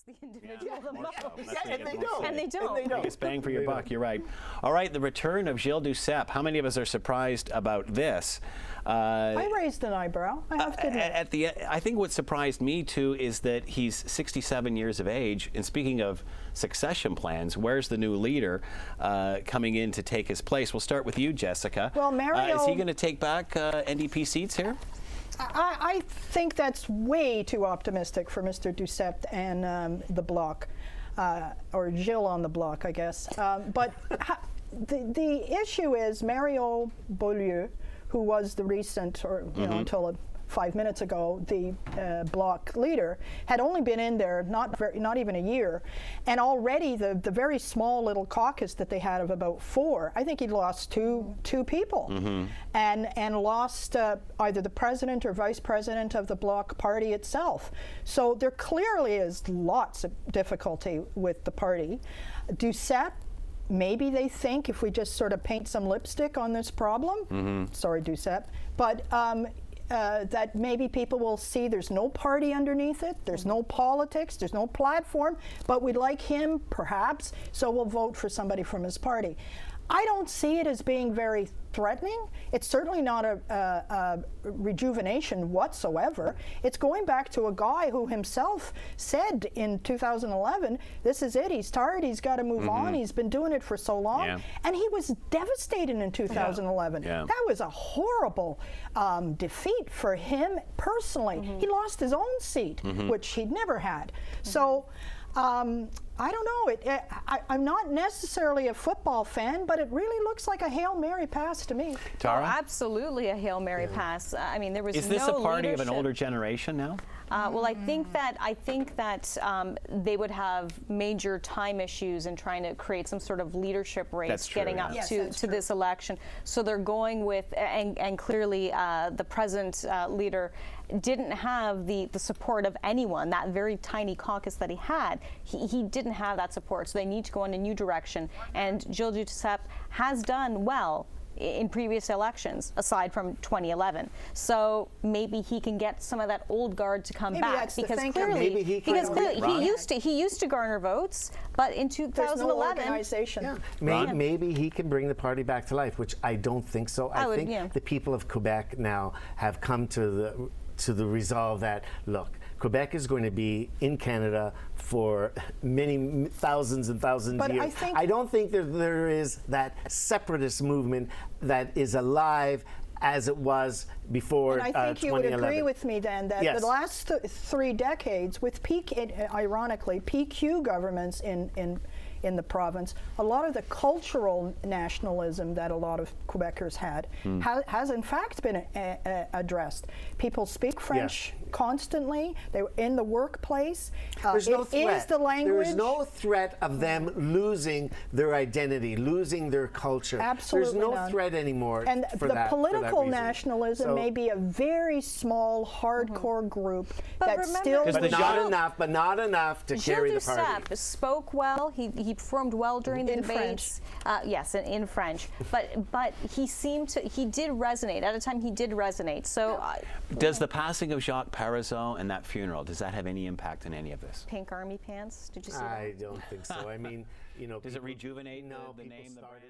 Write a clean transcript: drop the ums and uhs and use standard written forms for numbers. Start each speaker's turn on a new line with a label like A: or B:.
A: the individual the
B: more
A: most.
B: so. Must
C: Yeah,
B: make
C: and
B: it
C: they
B: more
C: don't.
B: so.
A: And they don't.
B: Biggest bang for your buck, you're right. All right, the return of Gilles Duceppe. How many of us are surprised about this?
D: I raised an eyebrow, I have to admit.
B: I think what surprised me too is that he's 67 years of age. And speaking of succession plans, where's the new leader coming in to take his place? We'll start with you, Jessica.
D: Well, Mario,
B: is he going to take back NDP seats here?
D: I think that's way too optimistic for Mr. Duceppe and the Bloc, or Gilles on the Bloc, I guess. But the issue is Mario Beaulieu, who was the recent, or you know, until 5 minutes ago, the Bloc leader, had only been in there not even a year, and already the very small little caucus that they had of about 4, I think he'd lost two people, and lost either the president or vice president of the Bloc party itself. So there clearly is lots of difficulty with the party. Duceppe, maybe they think if we just sort of paint some lipstick on this problem, sorry Duceppe, but that maybe people will see there's no party underneath it, there's no politics, there's no platform, but we'd like him perhaps, so we'll vote for somebody from his party. I don't see it as being very threatening. It's certainly not a rejuvenation whatsoever. It's going back to a guy who himself said in 2011, this is it, he's tired, he's got to move on, he's been doing it for so long, and he was devastated in 2011. That was a horrible defeat for him personally. He lost his own seat, which he'd never had. So I don't know. I'm not necessarily a football fan, but it really looks like a Hail Mary pass to me.
B: Tara?
A: Oh, absolutely a Hail Mary pass. I mean, there was
B: Is this
A: no
B: a party
A: leadership.
B: of an older generation now?
A: Well, I think that they would have major time issues in trying to create some sort of leadership race
B: That's true,
A: getting
B: yeah.
A: up
D: Yes,
A: to this election. So they're going with, and clearly the present leader didn't have the support of anyone. That very tiny caucus that he had, he didn't have that support. So they need to go in a new direction. And Gilles Duceppe has done well in previous elections, aside from 2011. So maybe he can get some of that old guard to come back, because clearly, he used to garner votes, but in 2011,
D: there's no organization.
C: Maybe he can bring the party back to life, which I don't think so. I think the people of Quebec now have come to the resolve that, look, Quebec is going to be in Canada for many thousands and thousands of years. I don't think there is that separatist movement that is alive as it was before 2011.
D: And I think you would agree with me then that the last 3 decades, with ironically, PQ governments in the province, a lot of the cultural nationalism that a lot of Quebecers had has in fact been addressed. People speak French constantly. They're in the workplace.
C: There's no threat.
D: Is the language.
C: There is no threat of them losing their identity, losing their culture.
D: Absolutely
C: There's no threat anymore.
D: And
C: for
D: the political
C: nationalism
D: may be a very small, hardcore group
A: but
D: that still.
C: But not enough to carry the party.
A: Gilles Duceppe spoke well. He performed well during the debates. Yes, in French. But he did resonate. At a time, he did resonate. So
B: does the passing of Jacques Parizeau and that funeral, does that have any impact on any of this?
A: Pink army pants? Did you see that?
C: I don't think so. I mean,
B: does it rejuvenate the name, the brand?